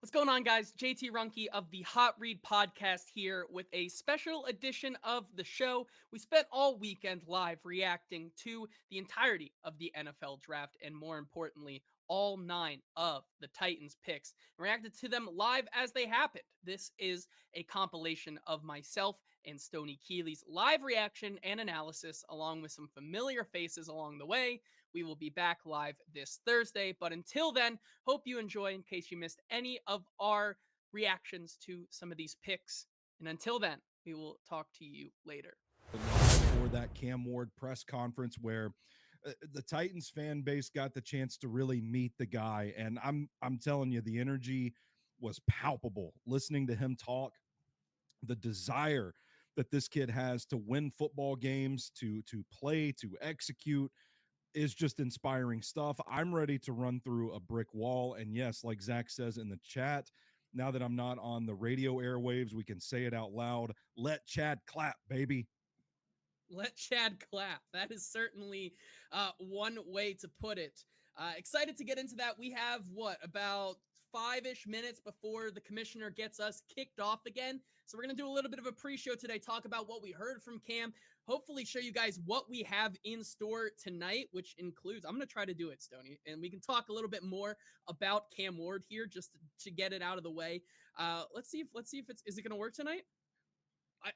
What's going on, guys? JT Ruhnke of the Hot Read podcast here with a special edition of the show. We spent all weekend live reacting to the entirety of the NFL draft and, more importantly, all 9 of the Titans picks and reacted to them live as they happened. This is a compilation of myself and Stoney Keeley's live reaction and analysis, along with some familiar faces along the way. We will be back live this Thursday, but until then, hope you enjoy in case you missed any of our reactions to some of these picks. And until then, we will talk to you later. For that Cam Ward press conference where the Titans fan base got the chance to really meet the guy, and I'm telling you, the energy was palpable listening to him talk. The desire that this kid has to win football games, to play, to execute is just inspiring stuff. I'm ready to run through a brick wall. And yes, like Zach says in the chat, now that I'm not on the radio airwaves, we can say it out loud. Let Chad clap, baby. Let Chad clap. That is certainly one way to put it. Excited to get into that. We have about 5-ish minutes before the commissioner gets us kicked off again. So we're going to do a little bit of a pre-show today, talk about what we heard from Cam, hopefully show you guys what we have in store tonight, which includes, I'm going to try to do it, Stoney, and we can talk a little bit more about Cam Ward here just to get it out of the way. Let's see if is it going to work tonight?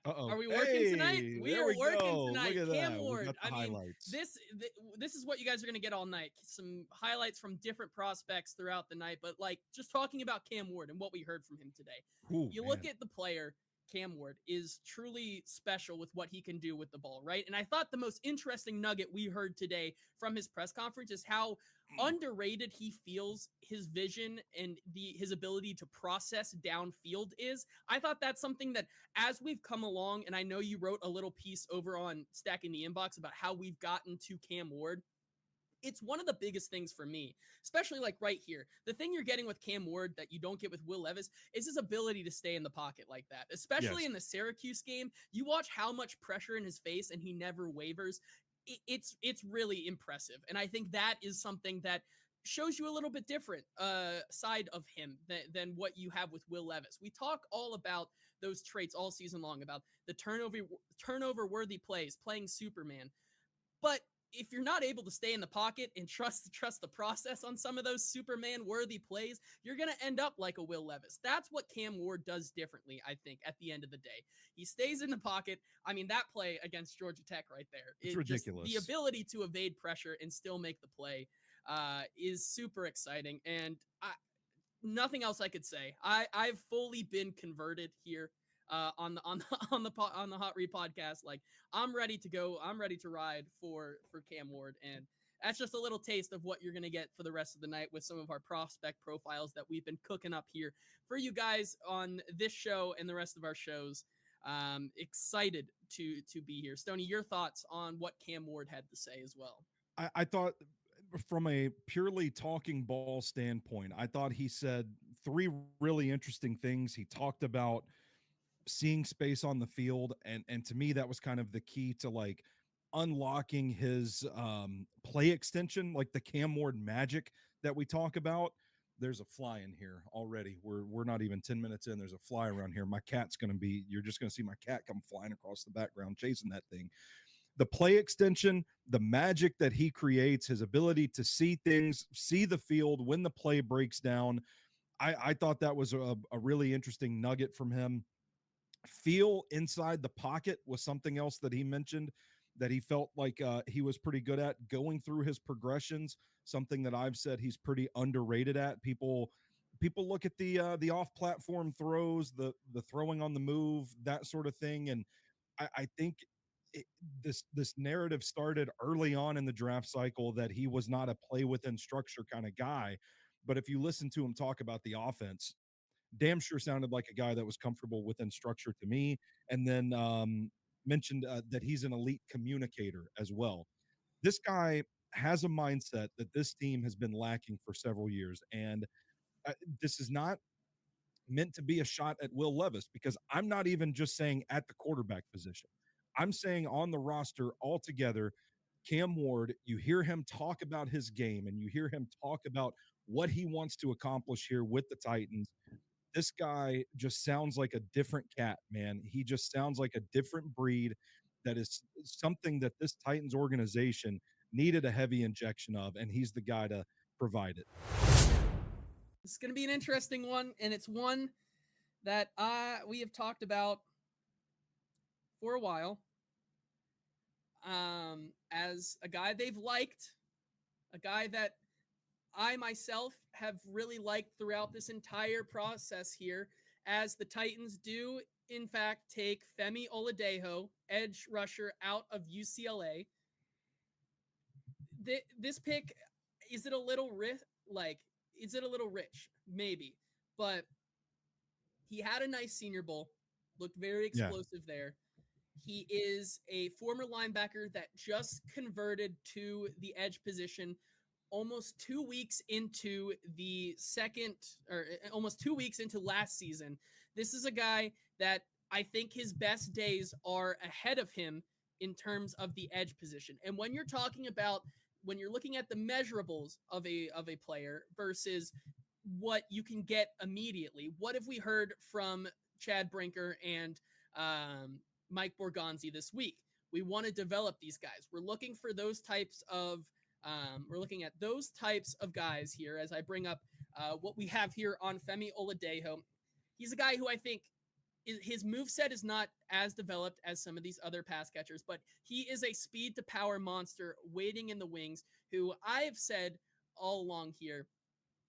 Are we working tonight? Hey, We there are we working go. Look tonight. at Cam that. We Ward. got the highlights. This is what you guys are going to get all night. Some highlights from different prospects throughout the night, but just talking about Cam Ward and what we heard from him today. Ooh, You man. look at the player. Cam Ward is truly special with what he can do with the ball, right? And I thought the most interesting nugget we heard today from his press conference is how underrated he feels his vision and his ability to process downfield is. I thought that's something that as we've come along, and I know you wrote a little piece over on Stacking the Inbox about how we've gotten to Cam Ward. It's one of the biggest things for me, especially right here. The thing you're getting with Cam Ward that you don't get with Will Levis is his ability to stay in the pocket like that, especially in the Syracuse game. You watch how much pressure in his face and he never wavers. It's really impressive. And I think that is something that shows you a little bit different side of him than what you have with Will Levis. We talk all about those traits all season long, about the turnover worthy plays, playing Superman. But if you're not able to stay in the pocket and trust the process on some of those Superman worthy plays, you're going to end up like a Will Levis. That's what Cam Ward does differently, I think, at the end of the day. He stays in the pocket. I mean, that play against Georgia Tech right there. It's ridiculous. Just the ability to evade pressure and still make the play is super exciting. And nothing else I could say. I've fully been converted here on the Hot Read podcast. I'm ready to go. I'm ready to ride for Cam Ward, and that's just a little taste of what you're gonna get for the rest of the night with some of our prospect profiles that we've been cooking up here for you guys on this show and the rest of our shows. Excited to be here. Stoney, your thoughts on what Cam Ward had to say as well? I thought from a purely talking ball standpoint, I thought he said 3 really interesting things. He talked about seeing space on the field, and to me that was kind of the key to unlocking his play extension, like the Cam Ward magic that we talk about. There's a fly in here already. We're not even 10 minutes in. There's a fly around here. My cat's going to be, you're just going to see my cat come flying across the background chasing that thing. The play extension, the magic that he creates, his ability to see things, see the field when the play breaks down. I thought that was a really interesting nugget from him. Feel inside the pocket was something else that he mentioned that he felt like he was pretty good at. Going through his progressions, something that I've said he's pretty underrated at. People look at the off-platform throws, the throwing on the move, that sort of thing, and I think this narrative started early on in the draft cycle that he was not a play within structure kind of guy. But if you listen to him talk about the offense, damn sure sounded like a guy that was comfortable within structure to me. And then mentioned that he's an elite communicator as well. This guy has a mindset that this team has been lacking for several years. And this is not meant to be a shot at Will Levis, because I'm not even just saying at the quarterback position. I'm saying on the roster altogether. Cam Ward, you hear him talk about his game and you hear him talk about what he wants to accomplish here with the Titans. This guy just sounds like a different cat, man. He just sounds like a different breed that is something that this Titans organization needed a heavy injection of, and he's the guy to provide it. It's going to be an interesting one, and it's one that we have talked about for a while. As a guy they've liked, a guy that I myself have really liked throughout this entire process here, as the Titans do, in fact, take Femi Oladejo, edge rusher, out of UCLA. This pick, is it a little rich? Is it a little rich? Maybe. But he had a nice Senior Bowl, looked very explosive there. He is a former linebacker that just converted to the edge position almost 2 weeks into the second, or almost 2 weeks into last season. This is a guy that I think his best days are ahead of him in terms of the edge position. And when you're talking about, when you're looking at the measurables of a player versus what you can get immediately, what have we heard from Chad Brinker and Mike Borgonzi this week? We want to develop these guys. We're looking for those types of we're looking at those types of guys here as I bring up what we have here on Femi Oladejo. He's a guy who I think his moveset is not as developed as some of these other pass catchers, but he is a speed to power monster waiting in the wings who I have said all along here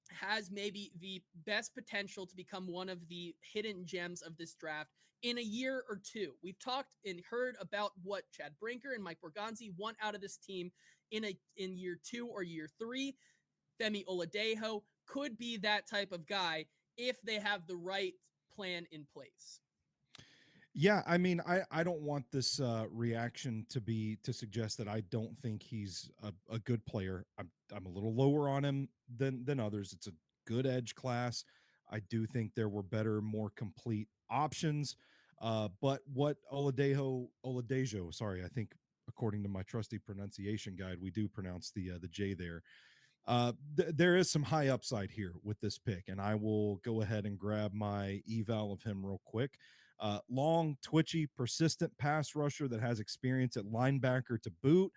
has maybe the best potential to become one of the hidden gems of this draft in a year or two. We've talked and heard about what Chad Brinker and Mike Borgonzi want out of this team in year 2 or year 3. Femi Oladejo could be that type of guy if they have the right plan in place. Yeah, I mean, I don't want this reaction to suggest that I don't think he's a good player. I'm a little lower on him than others. It's a good edge class. I do think there were better, more complete options. But what Oladejo, sorry, I think according to my trusty pronunciation guide, we do pronounce the J there. There is some high upside here with this pick, and I will go ahead and grab my eval of him real quick. Long, twitchy, persistent pass rusher that has experience at linebacker to boot.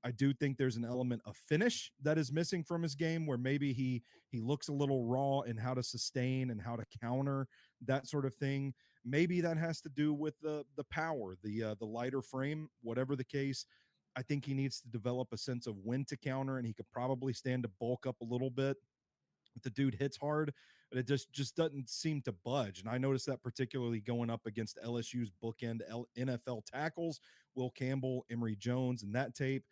I do think there's an element of finish that is missing from his game, where maybe he looks a little raw in how to sustain and how to counter, that sort of thing. Maybe that has to do with the power, the lighter frame, whatever the case. I think he needs to develop a sense of when to counter, and he could probably stand to bulk up a little bit. The dude hits hard, but it just doesn't seem to budge. And I noticed that particularly going up against LSU's bookend NFL tackles, Will Campbell, Emory Jones, and that tape.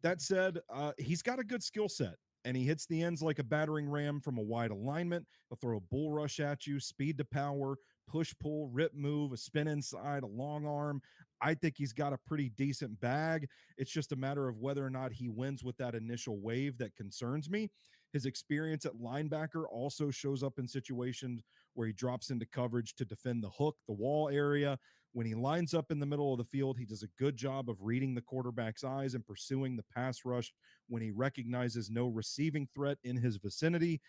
That said, he's got a good skill set, and he hits the ends like a battering ram from a wide alignment. He'll throw a bull rush at you, speed to power, push, pull, rip, move, a spin inside, a long arm. I think he's got a pretty decent bag. It's just a matter of whether or not he wins with that initial wave that concerns me. His experience at linebacker also shows up in situations where he drops into coverage to defend the hook, the wall area. When he lines up in the middle of the field, he does a good job of reading the quarterback's eyes and pursuing the pass rush when he recognizes no receiving threat in his vicinity.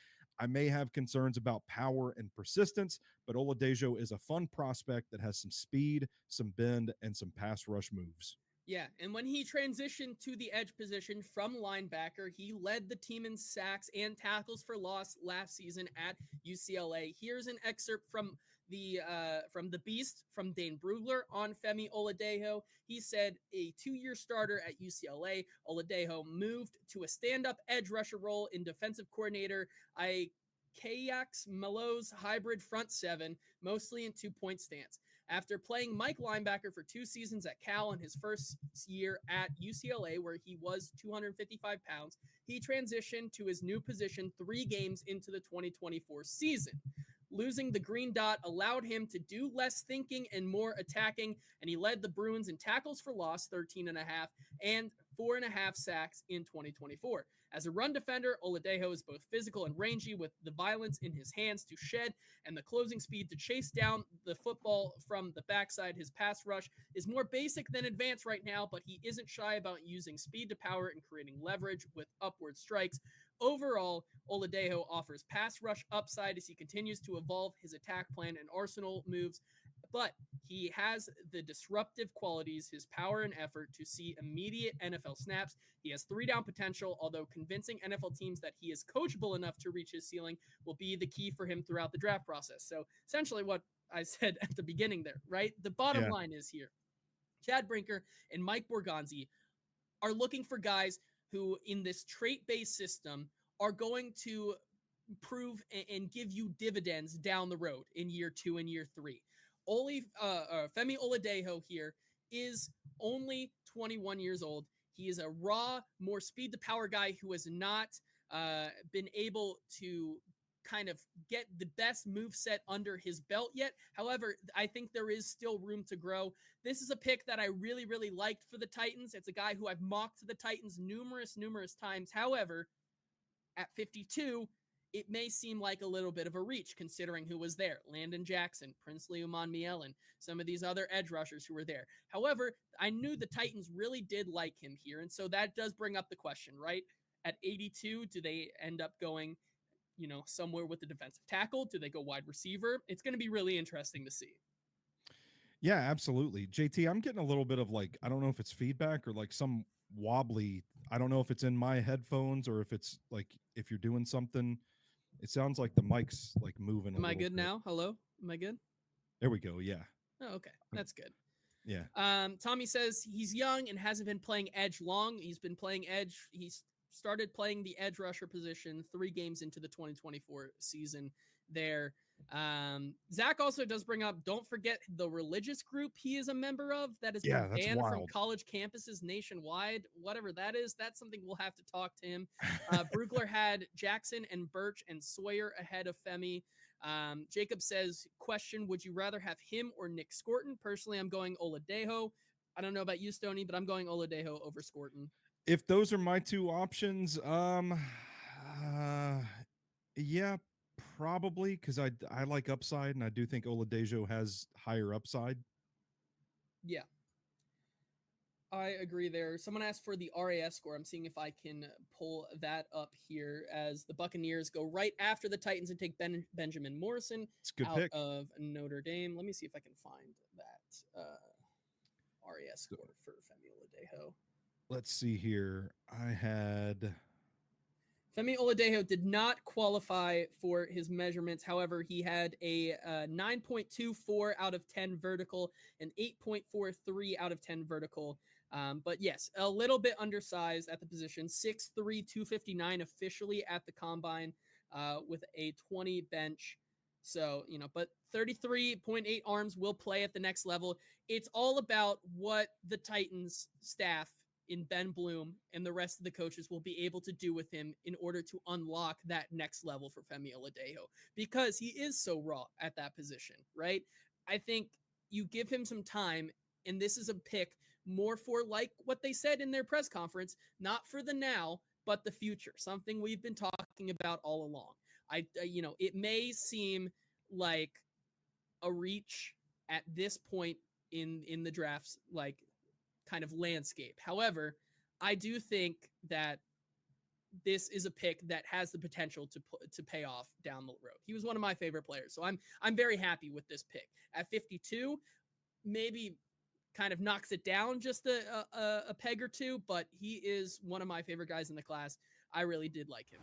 I may have concerns about power and persistence, but Oladejo is a fun prospect that has some speed, some bend, and some pass rush moves. Yeah, and when he transitioned to the edge position from linebacker, he led the team in sacks and tackles for loss last season at UCLA. Here's an excerpt from the Beast, from Dane Brugler on Femi Oladejo. He said, a 2-year starter at UCLA, Oladejo moved to a stand-up edge rusher role in defensive coordinator M.L.Rose hybrid front seven, mostly in 2-point stance. After playing Mike linebacker for 2 seasons at Cal in his first year at UCLA, where he was 255 pounds, he transitioned to his new position 3 games into the 2024 season. Losing the green dot allowed him to do less thinking and more attacking, and he led the Bruins in tackles for loss, 13.5, and 4.5 sacks in 2024. As a run defender, Oladejo is both physical and rangy, with the violence in his hands to shed and the closing speed to chase down the football from the backside. His pass rush is more basic than advanced right now, but he isn't shy about using speed to power and creating leverage with upward strikes. Overall, Oladejo offers pass rush upside as he continues to evolve his attack plan and arsenal moves, but he has the disruptive qualities, his power and effort to see immediate NFL snaps. He has 3-down potential, although convincing NFL teams that he is coachable enough to reach his ceiling will be the key for him throughout the draft process. So essentially what I said at the beginning there, right? The bottom line is here. Chad Brinker and Mike Borgonzi are looking for guys who in this trait-based system are going to prove and give you dividends down the road in year 2 and year 3. Femi Oladejo here is only 21 years old. He is a raw, more speed to power guy who has not been able to kind of get the best move set under his belt yet. However, I think there is still room to grow. This is a pick that I really, really liked for the Titans. It's a guy who I've mocked to the Titans numerous times. However, at 52, it may seem like a little bit of a reach considering who was there. Landon Jackson, Princely Umanmielen, some of these other edge rushers who were there. However, I knew the Titans really did like him here. And so that does bring up the question, right? At 82, do they end up going, somewhere with the defensive tackle? Do they go wide receiver? It's going to be really interesting to see. Yeah, absolutely. JT, I'm getting a little bit of I don't know if it's feedback or some wobbly. I don't know if it's in my headphones or if it's if you're doing something. It sounds like the mic's moving. Am I good now? Hello? Am I good? There we go. Yeah. Oh, okay. That's good. Yeah. Tommy says he's young and hasn't been playing edge long. He's been playing edge. He's started playing the edge rusher position 3 games into the 2024 season there. Zach also does bring up, don't forget the religious group he is a member of that has been banned from college campuses nationwide. Whatever that is, that's something we'll have to talk to him. Brugler had Jackson and Birch and Sawyer ahead of Femi. Jacob says, question, would you rather have him or Nick Scorton? Personally, I'm going Oladejo. I don't know about you, Stoney, but I'm going Oladejo over Scorton. If those are my 2 options, yeah, probably, because I like upside, and I do think Oladejo has higher upside. Yeah, I agree there. Someone asked for the RAS score. I'm seeing if I can pull that up here as the Buccaneers go right after the Titans and take Benjamin Morrison out of Notre Dame. Let me see if I can find that RAS score for Femi Oladejo. Let's see here. I had... Femi Oladejo did not qualify for his measurements. However, he had a 9.24 out of 10 vertical, and 8.43 out of 10 vertical. But yes, a little bit undersized at the position. 6'3", 259 officially at the combine with a 20 bench. So, but 33.8 arms will play at the next level. It's all about what the Titans staff in Ben Bloom and the rest of the coaches will be able to do with him in order to unlock that next level for Femi Oladejo, because he is so raw at that position, right? I think you give him some time, and this is a pick more for what they said in their press conference, not for the now, but the future, something we've been talking about all along. It may seem like a reach at this point in the draft's kind of landscape. However, I do think that this is a pick that has the potential to pay off down the road. He was one of my favorite players, so I'm very happy with this pick. At 52, maybe kind of knocks it down just a peg or two, but he is one of my favorite guys in the class. I really did like him.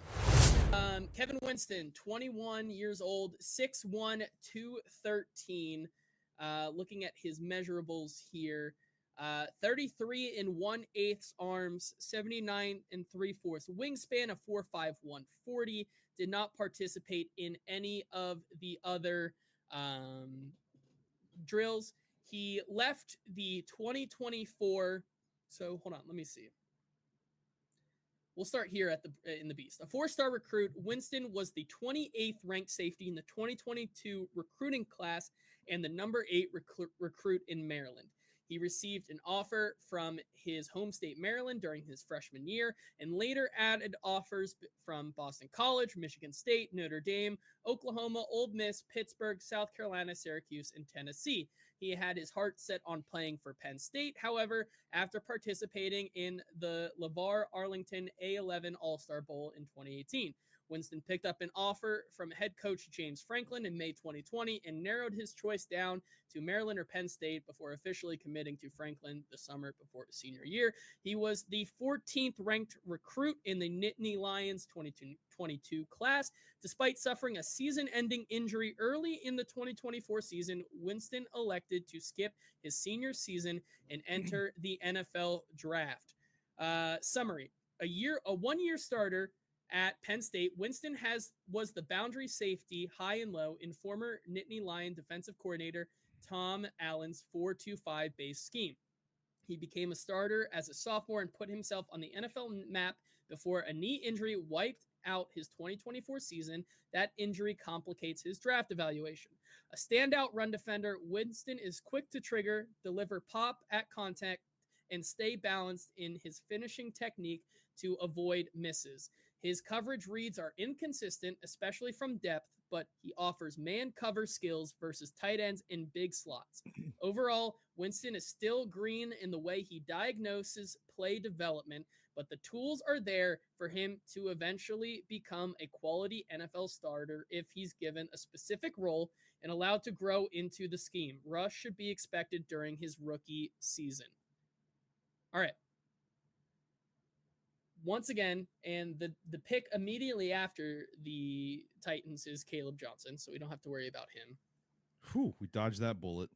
Kevin Winston, 21 years old, 6'1", 213. Looking at his measurables here. 33 1/8 arms, 79 3/4 wingspan, a 4.5 140. Did not participate in any of the other drills. He left the 2024. So hold on, let me see. We'll start here in the Beast. A 4-star recruit, Winston was the 28th ranked safety in the 2022 recruiting class and the number 8 recruit in Maryland. He received an offer from his home state, Maryland, during his freshman year, and later added offers from Boston College, Michigan State, Notre Dame, Oklahoma, Ole Miss, Pittsburgh, South Carolina, Syracuse, and Tennessee. He had his heart set on playing for Penn State. However, after participating in the LeVar Arlington A11 All-Star Bowl in 2018, Winston picked up an offer from head coach James Franklin in May 2020 and narrowed his choice down to Maryland or Penn State before officially committing to Franklin the summer before his senior year. He was the 14th ranked recruit in the Nittany Lions 2022 class. Despite suffering a season-ending injury early in the 2024 season, Winston elected to skip his senior season and enter the NFL draft. Summary: a one-year starter at Penn State, Winston was the boundary safety high and low in former Nittany Lion defensive coordinator Tom Allen's 4-2-5 base scheme. He became a starter as a sophomore and put himself on the NFL map before a knee injury wiped out his 2024 season. That injury complicates his draft evaluation. A standout run defender, Winston is quick to trigger, deliver pop at contact, and stay balanced in his finishing technique to avoid misses. His coverage reads are inconsistent, especially from depth, but he offers man cover skills versus tight ends in big slots. Overall, Winston is still green in the way he diagnoses play development, but the tools are there for him to eventually become a quality NFL starter if he's given a specific role and allowed to grow into the scheme. Rush should be expected during his rookie season. All right. Once again, and the pick immediately after the Titans is Caleb Johnson, so we don't have to worry about him. Whew, we dodged that bullet.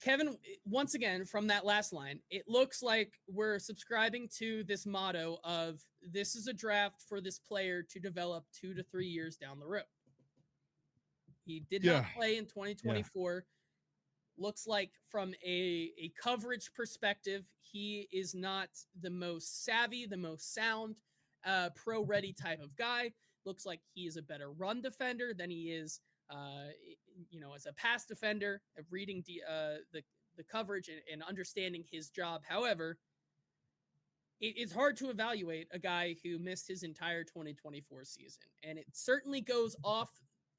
Kevin, once again, from that last line, it looks like we're subscribing to this motto of this is a draft for this player to develop 2 to 3 years down the road. He did not play in 2024. Yeah. Looks like from a coverage perspective, he is not the most savvy, the most sound, pro-ready type of guy. Looks like he is a better run defender than he is, as a pass defender, of reading the coverage and understanding his job. However, it's hard to evaluate a guy who missed his entire 2024 season, and it certainly goes off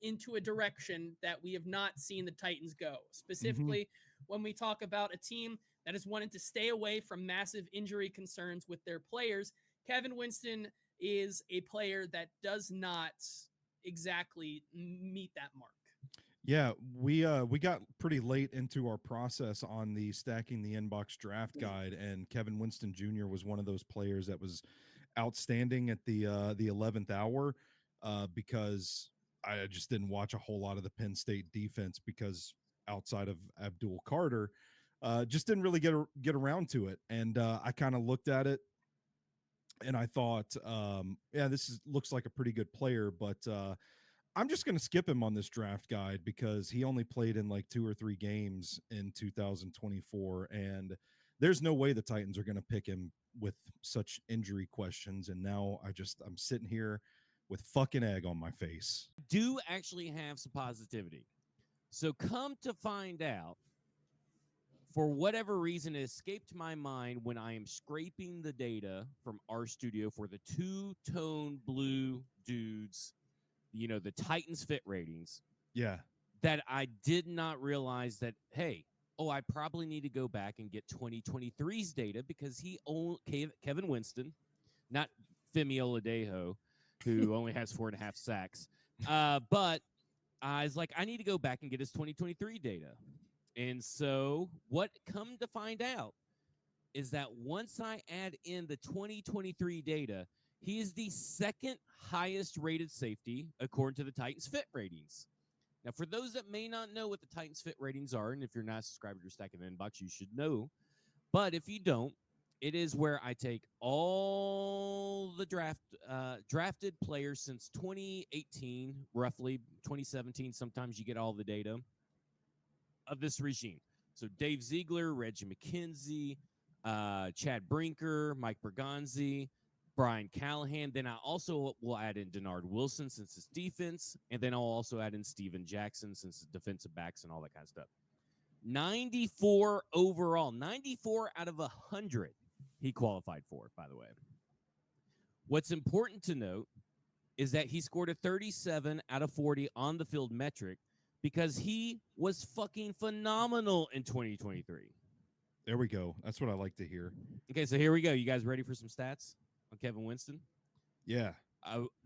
into a direction that we have not seen the Titans go. Specifically, when we talk about a team that has wanted to stay away from massive injury concerns with their players, Kevin Winston is a player that does not exactly meet that mark. Yeah, we got pretty late into our process on the Stacking the Inbox draft guide, and Kevin Winston Jr. was one of those players that was outstanding at the 11th hour because I just didn't watch a whole lot of the Penn State defense because outside of Abdul Carter, just didn't really get around to it. And I kind of looked at it and I thought, this looks like a pretty good player, but I'm just going to skip him on this draft guide because he only played in like 2 or 3 games in 2024. And there's no way the Titans are going to pick him with such injury questions. And now I'm sitting here with fucking egg on my face. Do actually have some positivity. So come to find out, for whatever reason, it escaped my mind when I am scraping the data from our studio for the two-tone blue dudes, the Titans fit ratings. Yeah. That I did not realize that, I probably need to go back and get 2023's data because Kevin Winston, not Femi Oladejo, who only has 4.5 sacks. But I was like, I need to go back and get his 2023 data. And so what come to find out is that once I add in the 2023 data, he is the second highest rated safety according to the Titans fit ratings. Now, for those that may not know what the Titans fit ratings are, and if you're not subscribed to Stacking the Inbox, you should know. But if you don't, it is where I take all the drafted players since 2018, roughly 2017. Sometimes you get all the data of this regime. So Dave Ziegler, Reggie McKenzie, Chad Brinker, Mike Bergonzi, Brian Callahan. Then I also will add in Denard Wilson since it's defense. And then I'll also add in Steven Jackson since it's defensive backs and all that kind of stuff. 94 overall, 94 out of 100 he qualified for, by the way. What's important to note is that he scored a 37 out of 40 on the field metric because he was fucking phenomenal in 2023. There we go. That's what I like to hear. Okay, so here we go. You guys ready for some stats on Kevin Winston? Yeah.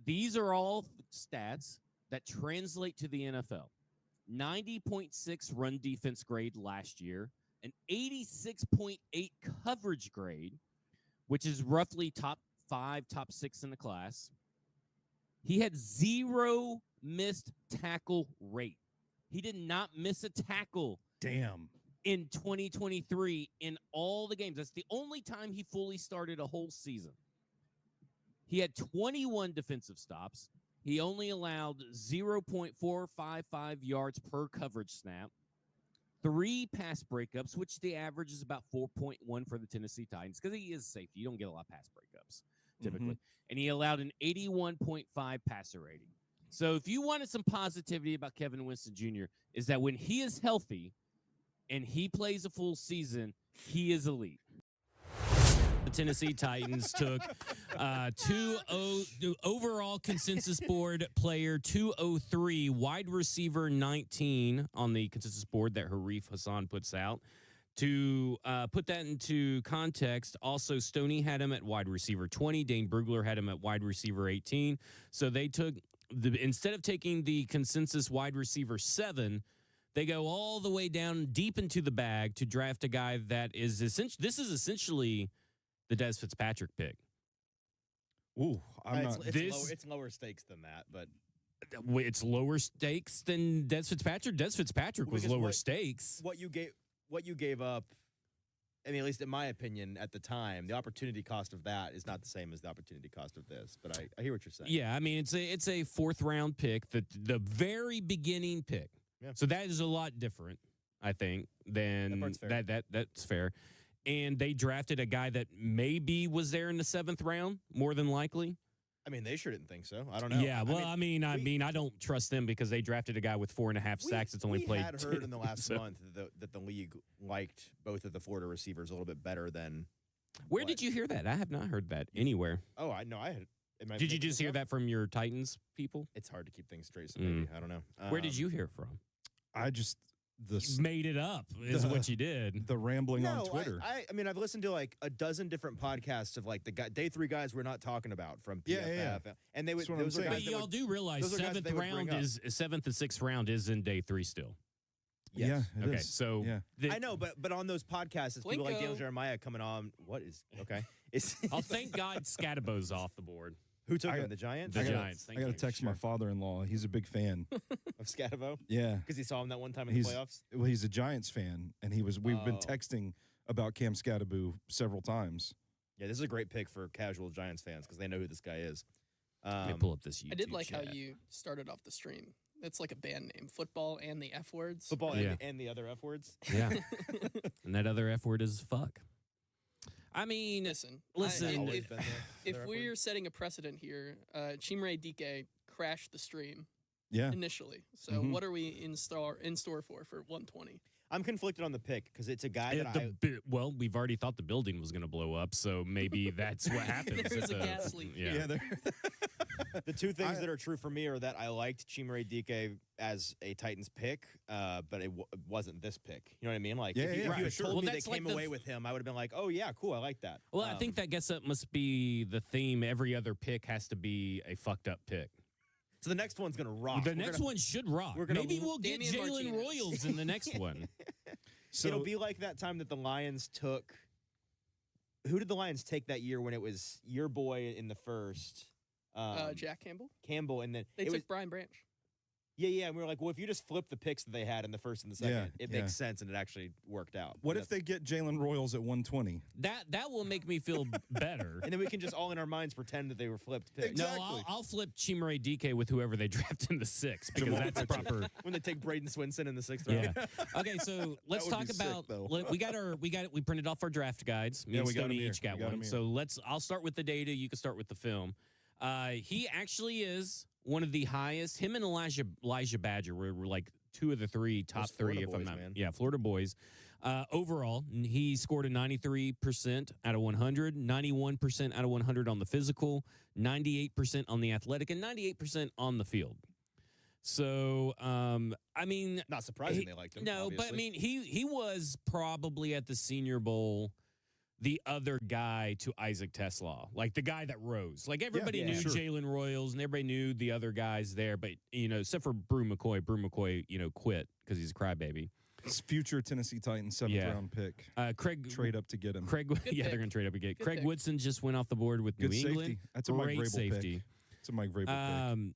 These are all stats that translate to the NFL. 90.6 run defense grade last year, an 86.8 coverage grade, which is roughly top 5, top 6 in the class. He had 0 missed tackle rate. He did not miss a tackle. Damn. In 2023 in all the games. That's the only time he fully started a whole season. He had 21 defensive stops. He only allowed 0.455 yards per coverage snap, 3 pass breakups, which the average is about 4.1 for the Tennessee Titans because he is safety. You don't get a lot of pass breakups typically. Mm-hmm. And he allowed an 81.5 passer rating. So if you wanted some positivity about Kevin Winston Jr. is that when he is healthy and he plays a full season, he is elite. The Tennessee Titans took overall consensus board player 203, wide receiver 19 on the consensus board that Harif Hassan puts out. To put that into context, also Stoney had him at wide receiver 20. Dane Brugler had him at wide receiver 18. So they took, instead of taking the consensus wide receiver 7, they go all the way down deep into the bag to draft a guy that is essentially the Des Fitzpatrick pick. Ooh, it's lower stakes than that, but it's lower stakes than Des Fitzpatrick. Des Fitzpatrick was lower stakes. What you gave up, I mean, at least in my opinion, at the time, the opportunity cost of that is not the same as the opportunity cost of this. But I hear what you're saying. Yeah, I mean, it's a 4th round pick, the very beginning pick. Yeah. So that is a lot different, I think, than that's fair. And they drafted a guy that maybe was there in the 7th round, more than likely. I mean, they sure didn't think so. I don't know. Yeah, well, I mean, I don't trust them because they drafted a guy with 4.5 sacks that's only played. We had heard in the last month that the league liked both of the Florida receivers a little bit better than. Where did you hear that? I have not heard that anywhere. Oh, I know. I had. Did you just hear that from your Titans people? It's hard to keep things straight, so maybe I don't know. Where did you hear it from? I just made it up is what you did. The rambling on Twitter. I mean, I've listened to like a dozen different podcasts of like the day 3 guys we're not talking about from PFF. Yeah. And they would. Those are guys but y'all do realize 7th and 6th round is in day 3 still. Yes. Yeah. Okay. So I know, but on those podcasts, it's people like Daniel Jeremiah coming on. What is okay? I'll thank God Scadabo's off the board. Who took him? The Giants? The Giants. I got to text my father-in-law. He's a big fan. Of Scadabo? Yeah. Because he saw him that one time in the playoffs? Well, he's a Giants fan, and we've been texting about Cam Scadabo several times. Yeah, this is a great pick for casual Giants fans because they know who this guy is. Let me pull up this YouTube I did like chat. how you started off the stream. It's like a band name, football and the F words. Football and the other F words? Yeah. And that other F word is fuck. I mean, listen. If we're setting a precedent here, Chimere Dike crashed the stream initially. So what are we in store for 120? I'm conflicted on the pick because it's a guy well, we've already thought the building was going to blow up, so maybe that's what happens. There's a gas leak. Yeah. The two things that are true for me are that I liked Chimere Dike as a Titans pick, but it wasn't this pick. You know what I mean? Like, if you had told me they came away with him, I would have been like, oh, yeah, cool, I like that. Well, I think that must be the theme. Every other pick has to be a fucked up pick. So the next one's going to rock. The next one should rock. Maybe we'll get Jalen Royals in the next one. So it'll be like that time that the Lions took. Who did the Lions take that year when it was your boy in the first? Jack Campbell. And then they took Brian Branch. Yeah, and we were like, well, if you just flip the picks that they had in the first and the second, it makes sense, and it actually worked out. What if they get Jalen Royals at 120? That will make me feel better. And then we can just all in our minds pretend that they were flipped picks. Exactly. No, I'll flip Chimere Dike with whoever they draft in the 6th because that's proper. When they take Braden Swinson in the 6th round. Yeah. Okay, so let's talk about. We printed off our draft guides. Me and Stoney each got one. So I'll start with the data. You can start with the film. He actually is one of the highest. Him and Elijah Badger were like two of the three top three, if I'm not. Man. Yeah, Florida boys. Overall, he scored a 93% out of 100, 91% out of 100 on the physical, 98% on the athletic, and 98% on the field. So, I mean, not surprising they liked him. No, obviously. but I mean, he was probably at the Senior Bowl the other guy to Isaac Tesla, like the guy that rose. Like everybody knew Jalen Royals and everybody knew the other guys there, but except for Brew McCoy. Brew McCoy, quit because he's a crybaby. It's future Tennessee Titans 7th round pick. Craig trade up to get him. They're going to trade up again. Craig pick. Woodson just went off the board with Good New safety. England. That's a Mike Great Vrabel safety. Pick. It's a Mike Vrabel pick.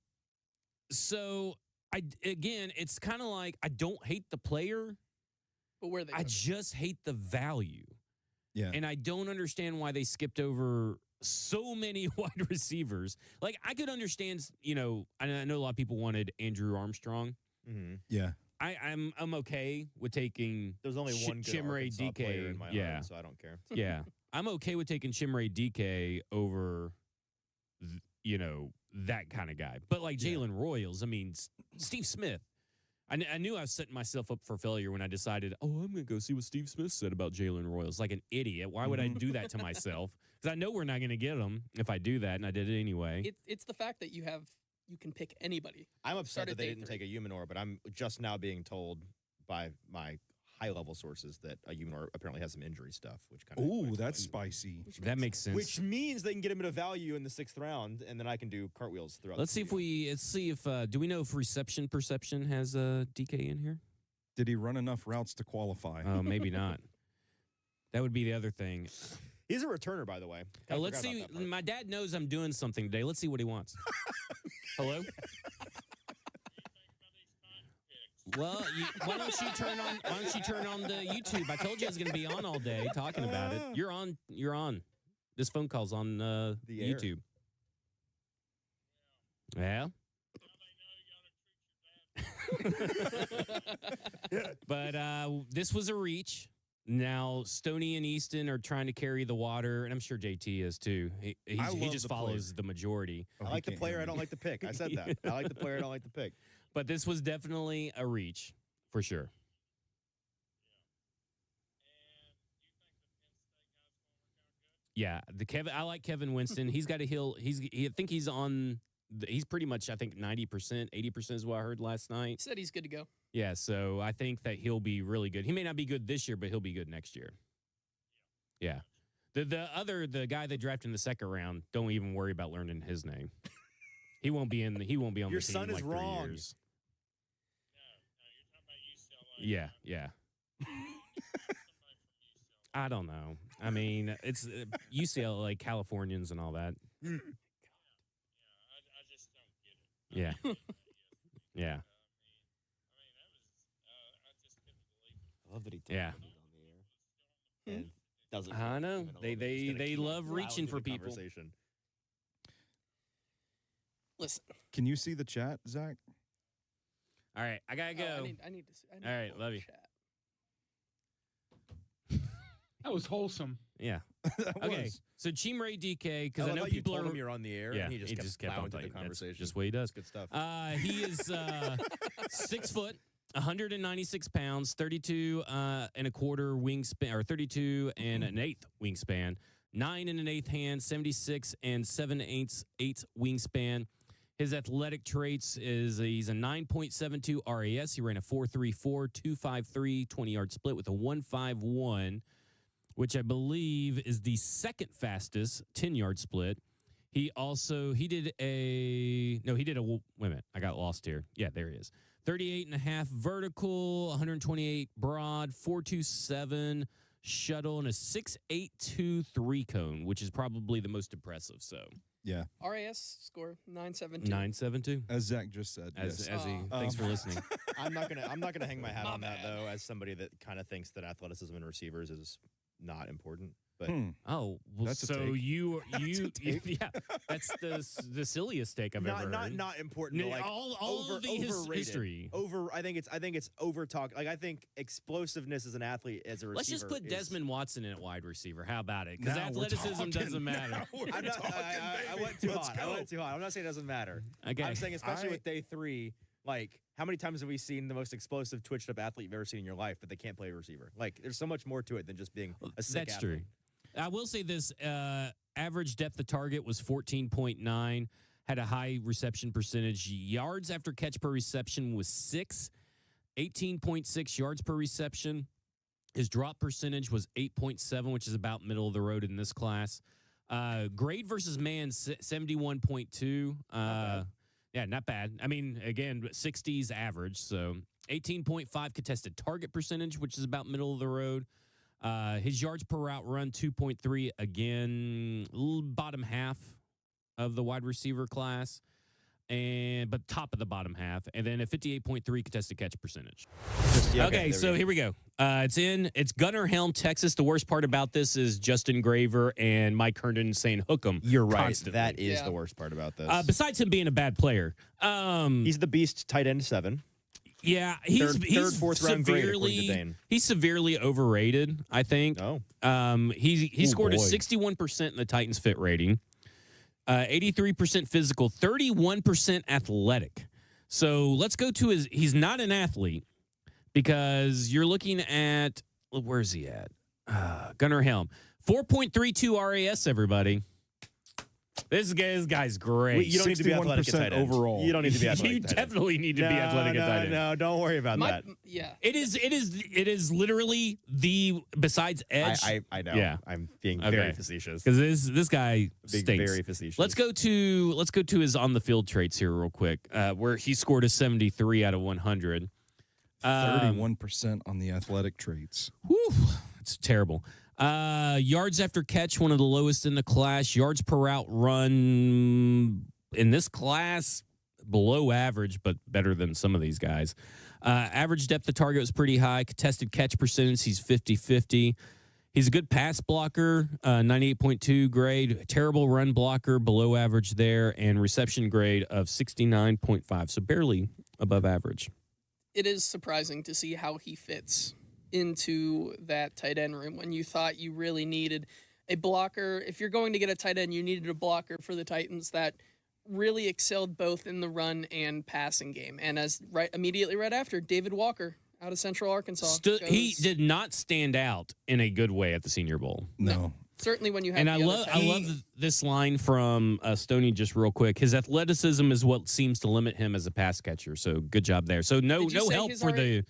So it's kind of like I don't hate the player, But where they I just hate the value. Yeah. And I don't understand why they skipped over so many wide receivers. Like, I could understand, I know a lot of people wanted Andrew Armstrong. Mm-hmm. Yeah. I'm okay with taking There's only one good Chimere Arkansas player DK. in my heart, so I don't care. Yeah. I'm okay with taking Chimere DK over, that kind of guy. But like Jalen Royals, I mean, Steve Smith. I knew I was setting myself up for failure when I decided, I'm going to go see what Steve Smith said about Jalen Royals. Like an idiot. Why would I do that to myself? Because I know we're not going to get him if I do that, and I did it anyway. It's the fact that you can pick anybody. I'm upset Start that at they day didn't 3. take a Humanor, but I'm just now being told by my high-level sources that a Humanor apparently has some injury stuff, which kind of Ooh, that's spicy. That makes sense. Which means they can get him at a value in the 6th round, and then I can do cartwheels throughout. Let's see if do we know if reception perception has DK in here? Did he run enough routes to qualify? Oh, maybe not. That would be the other thing. He's a returner, by the way. Let's see. My dad knows I'm doing something today. Let's see what he wants. Hello? Well, why don't you turn on the YouTube? I told you I was going to be on all day talking about it. You're on. This phone call's on the YouTube. Yeah. But this was a reach. Now Stoney and Easton are trying to carry the water, and I'm sure JT is too. He just follows the majority. I like the player. I don't like the pick. I said that. I like the player. I don't like the pick. But this was definitely a reach for sure. Yeah, I like Kevin Winston. He's got a hill. I think he's on. He's pretty much, I think 90%, 80% is what I heard last night. He said he's good to go. Yeah, so I think that he'll be really good. He may not be good this year, but he'll be good next year. Yeah. The guy they drafted in the 2nd round, don't even worry about learning his name. He won't be on the team in like 3 years. Yeah. I don't know. I mean, it's UCLA, Californians and all that. Yeah. Yeah. I love that he Yeah. on the air and doesn't. I know. They love reaching for people. Listen. Can you see the chat, Zach? All right, I gotta go. I need to see. All right, love you. That was wholesome. Yeah. Okay. So Chimere DK, because I know people told are. him you're on the air. Yeah, And he just kept on the conversation. That's just what he does. That's good stuff. He is 6 foot, 196 pounds, 32 and a quarter wingspan, or 32 and an eighth wingspan, 9 and an eighth hand, 76 and 7/8 wingspan. His athletic traits is he's a 9.72 RAS. He ran a 4.34, 2.53, 20-yard split with a 1.51, which I believe is the second fastest 10-yard split. He did a wait a minute, I got lost here. Yeah, there he is. 38.5 vertical, 128 broad, 4.27 shuttle, and a 6.82 3-cone, which is probably the most impressive. So yeah, RAS score 972. 972. As Zach just said. Thanks for listening. I'm not gonna hang my hat on that though, as somebody that kind of thinks that athleticism in receivers is not important. But oh, well, that's so you yeah, that's the silliest take I've ever heard. Not important. No, like all over, of the overrated. history. I think it's over talk. Like I think explosiveness as an athlete, as a receiver. Let's just put Desmond Watson in at wide receiver. How about it? Because athleticism doesn't matter. I went too hot. I'm not saying it doesn't matter. Okay. I'm saying especially with day 3, Like, how many times have we seen the most explosive, twitched-up athlete you've ever seen in your life, but they can't play receiver? Like, there's so much more to it than just being a sick That's athlete. true. I will say this, average depth of target was 14.9, had a high reception percentage. Yards after catch per reception was 6, 18.6 yards per reception. His drop percentage was 8.7, which is about middle of the road in this class. Grade versus man, 71.2. Yeah, not bad. I mean, again, 60s average. So 18.5 contested target percentage, which is about middle of the road. His yards per route run, 2.3. Again, bottom half of the wide receiver class, but top of the bottom half. And then a 58.3 contested catch percentage. Okay, so here we go. It's Gunner Helm, Texas. The worst part about this is Justin Graver and Mike Herndon saying hook 'em. You're right. Constantly. That is the worst part about this. Besides him being a bad player. He's the beast tight end 7. Yeah, he's fourth round grade, according to Dane. He's severely overrated, I think. Oh. He scored a 61% in the Titans fit rating. 83% physical, 31% athletic. So let's go to he's not an athlete because you're looking at, where's he at? Gunnar Helm. 4.32 RAS, everybody. This guy's great. You don't need to be athletic at tight end. Overall. You don't need to be athletic. You definitely need to be athletic at tight end. No, don't worry about that. Yeah. It is literally besides edge. I know. Yeah. I'm being very facetious. Because this guy stinks. Very facetious. Let's go to his on the field traits here real quick, where he scored a 73 out of 100. 31% on the athletic traits. Whew, it's terrible. Yards after catch, one of the lowest in the class. Yards per route run in this class, below average, but better than some of these guys. Average depth of target was pretty high. Contested catch percentage, he's 50-50. He's a good pass blocker, 98.2 grade. Terrible run blocker, below average there. And reception grade of 69.5, so barely above average. It is surprising to see how he fits into that tight end room when you thought you really needed a blocker. If you're going to get a tight end, you needed a blocker for the Titans that really excelled both in the run and passing game. And immediately right after, David Walker out of Central Arkansas. He did not stand out in a good way at the Senior Bowl. No. Certainly when you have. And I love this line from Stoney just real quick. His athleticism is what seems to limit him as a pass catcher. So good job there. So no help for the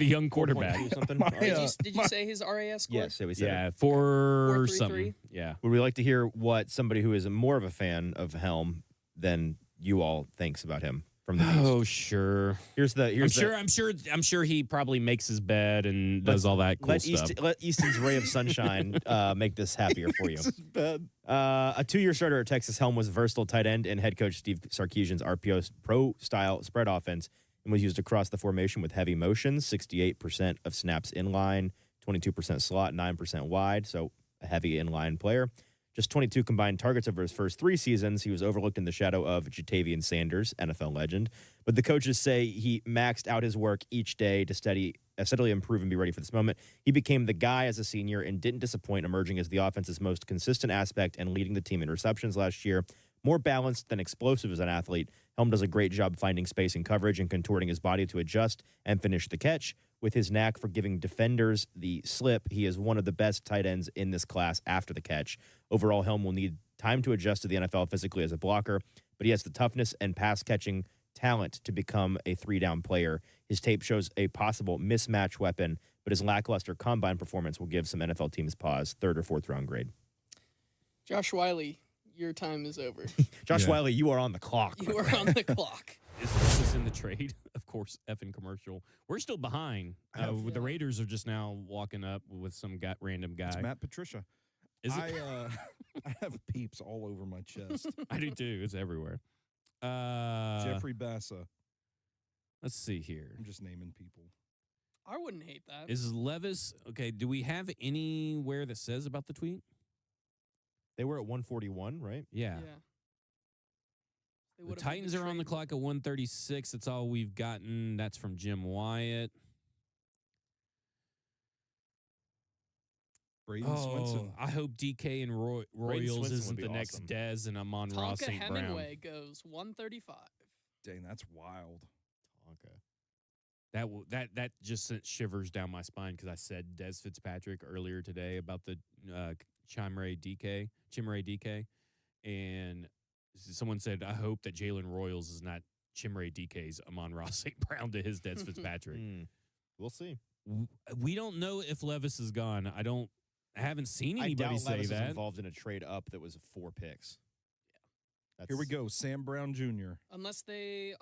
young quarterback. Did you say his RAS score? Yes, we said yeah, it. 4 something. Yeah. Would we like to hear what somebody who is more of a fan of Helm than you all thinks about him from the Beast? Oh, sure. I'm sure he probably makes his bed and does all that cool stuff. Let Easton's ray of sunshine make this happier for you. A 2-year starter at Texas, Helm was a versatile tight end in head coach Steve Sarkisian's RPO pro-style spread offense and was used across the formation with heavy motions, 68% of snaps inline, 22% slot, 9% wide, so a heavy inline player. Just 22 combined targets over his first 3 seasons. He was overlooked in the shadow of Jatavian Sanders, NFL legend. But the coaches say he maxed out his work each day to steadily improve and be ready for this moment. He became the guy as a senior and didn't disappoint, emerging as the offense's most consistent aspect and leading the team in receptions last year. More balanced than explosive as an athlete, Helm does a great job finding space and coverage and contorting his body to adjust and finish the catch. With his knack for giving defenders the slip, he is one of the best tight ends in this class after the catch. Overall, Helm will need time to adjust to the NFL physically as a blocker, but he has the toughness and pass-catching talent to become a 3-down player. His tape shows a possible mismatch weapon, but his lackluster combine performance will give some NFL teams pause. 3rd or 4th round grade. Josh Wiley, your time is over. Josh Wiley, you are on the clock. You are on the clock. Is this in the trade? Of course, effing commercial. We're still behind. The Raiders are just now walking up with some random guy. It's Matt Patricia. Is it? I have peeps all over my chest. I do too. It's everywhere. Jeffrey Bassa. Let's see here. I'm just naming people. I wouldn't hate that. Is Levis okay? Do we have anywhere that says about the tweet? They were at 141, right? Yeah. The Titans are on the clock at 136. That's all we've gotten. That's from Jim Wyatt. Braden Swinson. I hope DK and Royals isn't the next Dez and Amon-Ra St. Brown. Hemingway goes 135. Dang, that's wild. Okay. That just sent shivers down my spine because I said Des Fitzpatrick earlier today about the Chimere DK, and someone said, I hope that Jalen Royals is not Chimere DK's Amon-Ra St. Brown to his Des Fitzpatrick. We'll see. We don't know if Levis is gone. I haven't seen I anybody doubt say Levis that. is involved in a trade up that was 4 picks. Yeah. Here we go. Sam Brown Jr. Unless they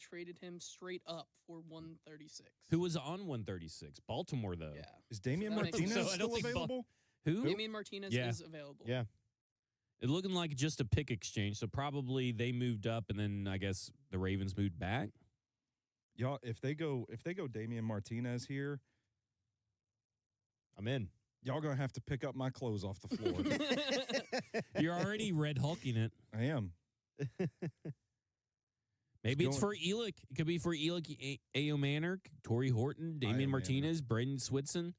traded him straight up for 136. Who was on 136? Baltimore, though. Yeah. Is Damian So that makes Martinez sense. So I don't still think available? Who? Damian Martinez Yeah. is available. Yeah. It looking like just a pick exchange. So probably they moved up, and then I guess the Ravens moved back. Y'all, if they go Damian Martinez here, I'm in. y'all gonna have to pick up my clothes off the floor. You're already red hulking it. I am. Maybe it's for Elick. It could be for Elick, A.O. Manor, Torrey Horton, Damian Martinez, Braden Switson.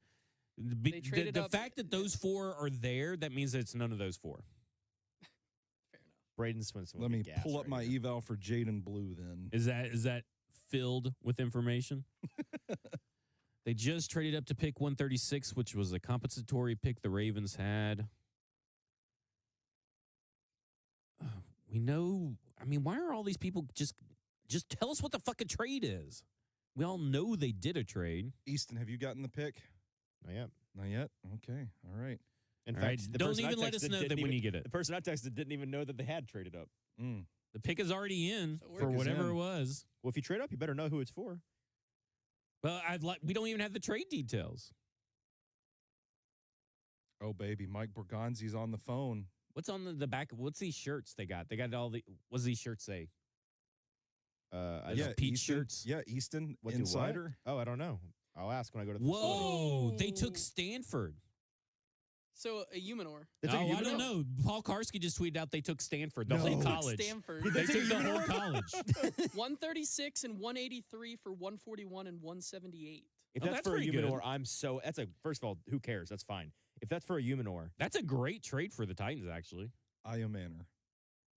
The fact that those 4 are there, that means that it's none of those 4. Fair enough. Braden Swinson. Let me pull up my eval for Jaden Blue then. Is that filled with information? They just traded up to pick 136, which was a compensatory pick the Ravens had. We know. I mean, why are all these people just tell us what the fucking trade is? We all know they did a trade. Easton, have you gotten the pick? Not yet. Not yet? Okay. All right. In All fact, right, the don't person I even let us texted know didn't that when even- you get it. The person I texted didn't even know that they had traded up. The pick is already in So we're for good. whatever in. it was. Well, if you trade up, you better know who it's for. Well, we don't even have the trade details. Oh, baby. Mike Borgonzi's on the phone. What's on the back? What's these shirts they got? They got all the. What's these shirts say? I Peach Easton, shirts? Yeah, Easton, What do what? Insider. Oh, I don't know. I'll ask when I go to the facility. Whoa! They took Ooh. Stanford. So a Umanor. They took Oh, a I don't Umanor? know. Paul Karski just tweeted out they took Stanford, the No. whole They took college. Stanford. They took the whole college. 136 and 183 for 141 and 178. If Oh, that's that's for a pretty good. Umanor, that's a first of all, who cares? That's fine. If that's for a Umanor, That's a great trade for the Titans, actually. Io Manor.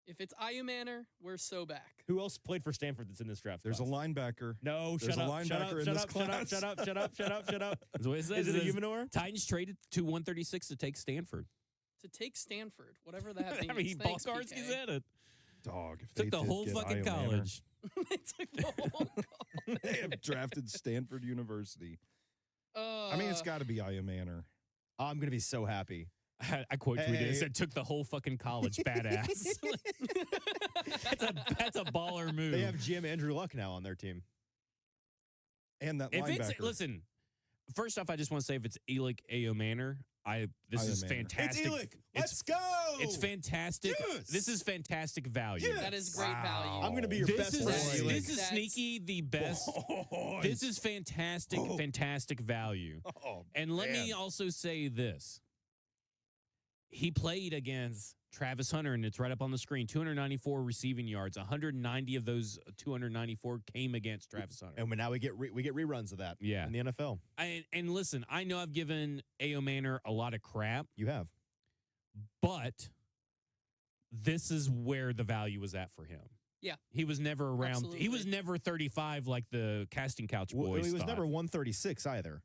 If it's Iu Manor, we're so back. who else played for Stanford that's in this draft? There's a class? linebacker. No, There's shut a up, shut linebacker up, in shut this up, shut up, class. shut up, shut up, shut up, shut up. That's what it says. Is it a says Umanor? Titans traded to 136 to take Stanford. To take Stanford, whatever that means. I mean, Paul Thanks, Karski PK. said it. Dog. If Took they the did whole get fucking Io Manor, college. They took the whole college. They have drafted Stanford University. I mean, it's got to be Io Manor. Oh, I'm gonna be so happy. I quote tweeted Hey. it said took the whole fucking college. Badass. that's a baller move. They have GM Andrew Luck now on their team. And that If linebacker. it's listen, first off, I just want to say if it's Elick A.O. Manor, this Io is Manor. fantastic. Let's go. It's fantastic. Yes! This is fantastic value. Yes! That is great value. I'm gonna be your This best is friend. Elick. this is That's- sneaky the best. Boys. This is fantastic, fantastic value. Oh, And let me man. also say this. He played against Travis Hunter, and it's right up on the screen. 294 receiving yards. 190 of those 294 came against Travis Hunter. And now we get reruns of that. Yeah. In the NFL, And listen, I know I've given A.O. Manor a lot of crap, you have. but this is where the value was at for him. Yeah. He was never around. Absolutely. He was never 35 like the casting couch Well, boys he was thought. never 136 either.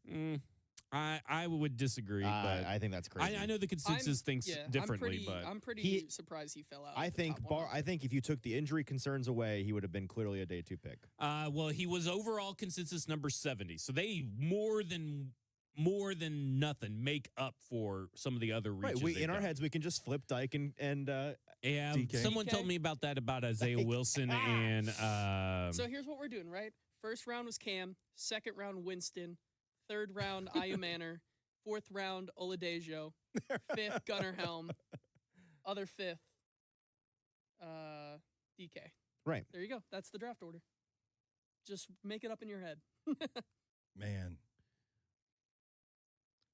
I would disagree, but I think that's crazy. I know the consensus thinks differently, I'm pretty He- surprised he fell out. I of the think top 100. I think if you took the injury concerns away, he would have been clearly a day 2 pick. well, he was overall consensus number 70. So they more than nothing make up for some of the other reaches. Right. they've In our done. heads, we can just flip Dyke and Yeah, DK. someone DK. told me about that about Isaiah Wilson and So here's what we're doing, right? First round was Cam, second round Winston, third round Iu Manor, fourth round Oladejo, fifth Gunnar Helm, other fifth DK. Right. There you go. That's the draft order. Just make it up in your head. Man.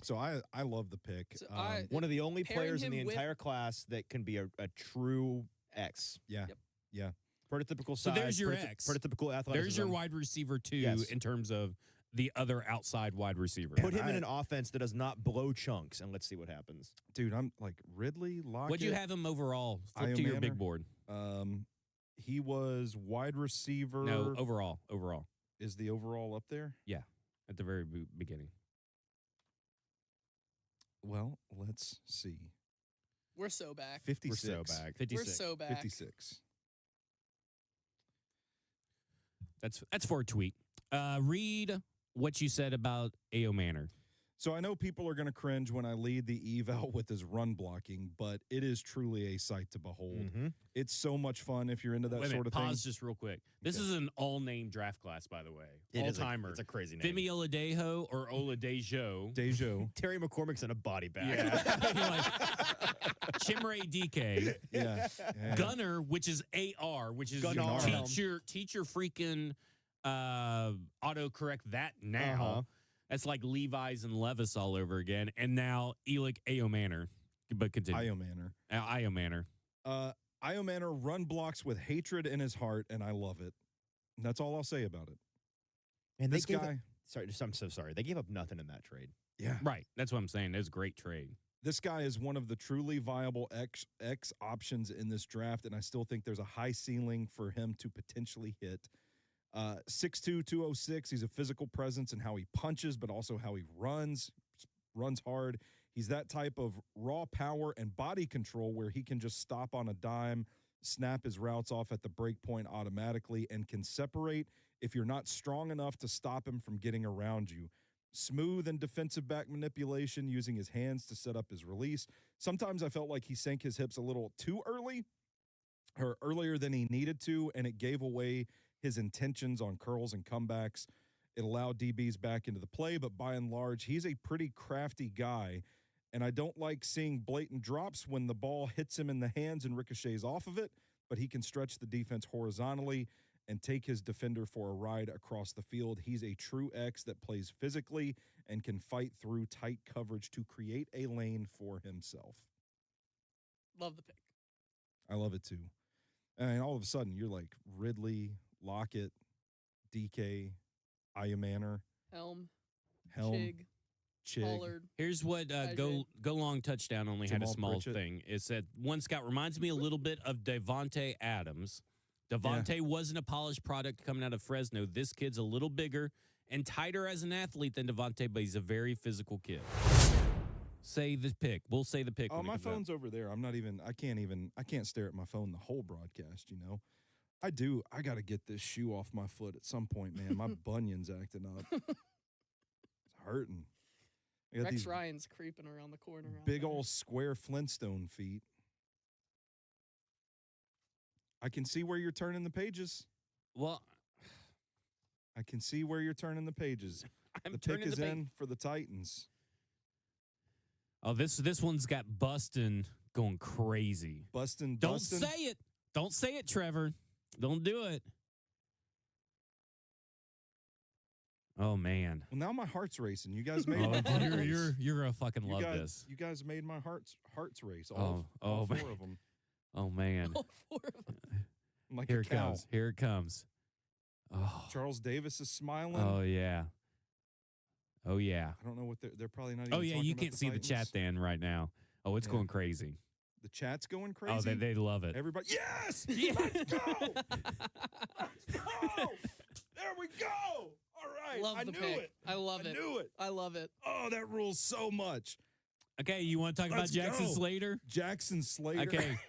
So I love the pick. So one of the only Pairing players in the him with- entire class that can be a true X. yeah. Yep. Yeah. Prototypical So size. there's your X. Prototypical athleticism. there's your wide receiver too Yes. in terms of the other outside wide receiver. Put him in I- an offense that does not blow chunks, and let's see what happens. Dude, I'm like Ridley, Lockett. What'd you have him overall? Flip Io to your Manor. big board. He was wide receiver. No, overall. Is the overall up there? Yeah, at the very beginning. Well, let's see. We're so back. 56. We're so back. 56. We're so back. 56. That's for a tweet. Read what you said about A.O. Manor. So I know people are going to cringe when I lead the eval with his run blocking, but it is truly a sight to behold. Mm-hmm. It's so much fun if you're into that sort of thing. Pause just real quick. This is an all-name draft class, by the way. All-timer. It's a crazy name. Femi Oladejo or Oladejo. Dejo. Terry McCormick's in a body bag. Yeah. Chimere DK. Yeah. Gunner, which is AR, which is Gunnar. teacher freaking autocorrect that now. Uh-huh. That's like Levi's and Levis all over again. And now Elick A.O. Manor. But continue. Io Manor. Io Manor. Io Manor run blocks with hatred in his heart, and I love it. And that's all I'll say about it. And this guy. I'm so sorry. They gave up nothing in that trade. Yeah. Right. That's what I'm saying. It was a great trade. This guy is one of the truly viable X options in this draft, and I still think there's a high ceiling for him to potentially hit. 6'2", 206. He's a physical presence in how he punches, but also how he runs hard. He's that type of raw power and body control where he can just stop on a dime, snap his routes off at the break point automatically, and can separate if you're not strong enough to stop him from getting around you. Smooth and defensive back manipulation using his hands to set up his release. Sometimes I felt like he sank his hips a little too early or earlier than he needed to, and it gave away his intentions on curls and comebacks. It allowed DBs back into the play, but by and large, he's a pretty crafty guy, and I don't like seeing blatant drops when the ball hits him in the hands and ricochets off of it, but he can stretch the defense horizontally and take his defender for a ride across the field. He's a true X that plays physically and can fight through tight coverage to create a lane for himself. Love the pick. I love it too. And all of a sudden, you're like Ridley, Lockett, DK, Io Manor, Helm, Chig. Pollard. Here's what Go Long Touchdown only had a small thing. It said, one scout reminds me a little bit of Devontae Adams. Devontae wasn't a polished product coming out of Fresno. This kid's a little bigger and tighter as an athlete than Devontae, but he's a very physical kid. Say the pick. We'll say the pick. Oh, my phone's over there. I can't stare at my phone the whole broadcast, you know. I got to get this shoe off my foot at some point, man. My bunion's acting up. It's hurting. I got Rex Ryan's creeping around the corner. Big old square Flintstone feet. I can see where you're turning the pages. Well, I can see where you're turning the pages. The pick is in for the Titans. Oh, this one's got Bustin going crazy. Bustin. Don't say it. Don't say it, Trevor. Don't do it. Oh man. Well, now my heart's racing. You guys made you're gonna fucking love this. You guys made my heart's race. All four of them. Oh man. All four of them. Like Here it comes. Here it comes. Oh. Charles Davis is smiling. Oh yeah. Oh yeah. I don't know what they're probably not even. Oh yeah, you can't see Titans. the chat then right now. Oh, it's going crazy. The chat's going crazy. Oh, they love it. Everybody, yes, yeah. Let's go. Let's go. There we go. All right, Love the pick. I love it. I knew it. I love it. Oh, that rules so much. Okay, you want to talk about Jackson Slater? Jackson Slater. Okay.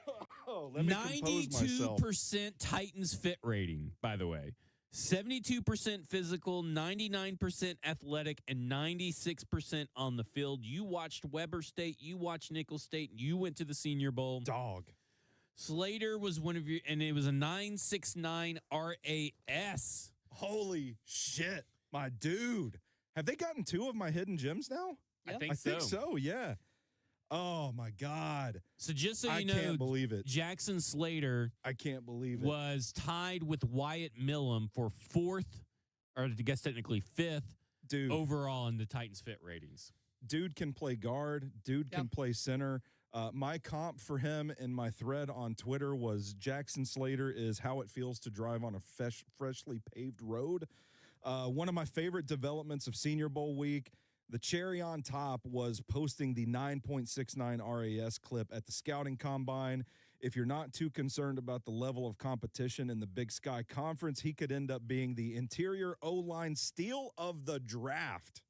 Oh, let me compose myself. 92% Titans fit rating, by the way. 72% physical, 99% athletic, and 96% on the field. You watched Weber State, you watched Nicholls State, you went to the Senior Bowl. Dog. Slater was one of your, and it was a 9.69 RAS. Holy shit, my dude. Have they gotten 2 of my hidden gems now? Yeah. I think so, yeah. Oh, my God. So just so you know, I can't believe it. Jackson Slater I can't believe it. was tied with Wyatt Millum for 4th, or I guess technically 5th, dude, overall in the Titans fit ratings. Dude can play guard. Dude can play center. My comp for him in my thread on Twitter was Jackson Slater is how it feels to drive on a freshly paved road. One of my favorite developments of Senior Bowl week, the cherry on top was posting the 9.69 RAS clip at the scouting combine. If you're not too concerned about the level of competition in the Big Sky Conference, he could end up being the interior O-line steal of the draft.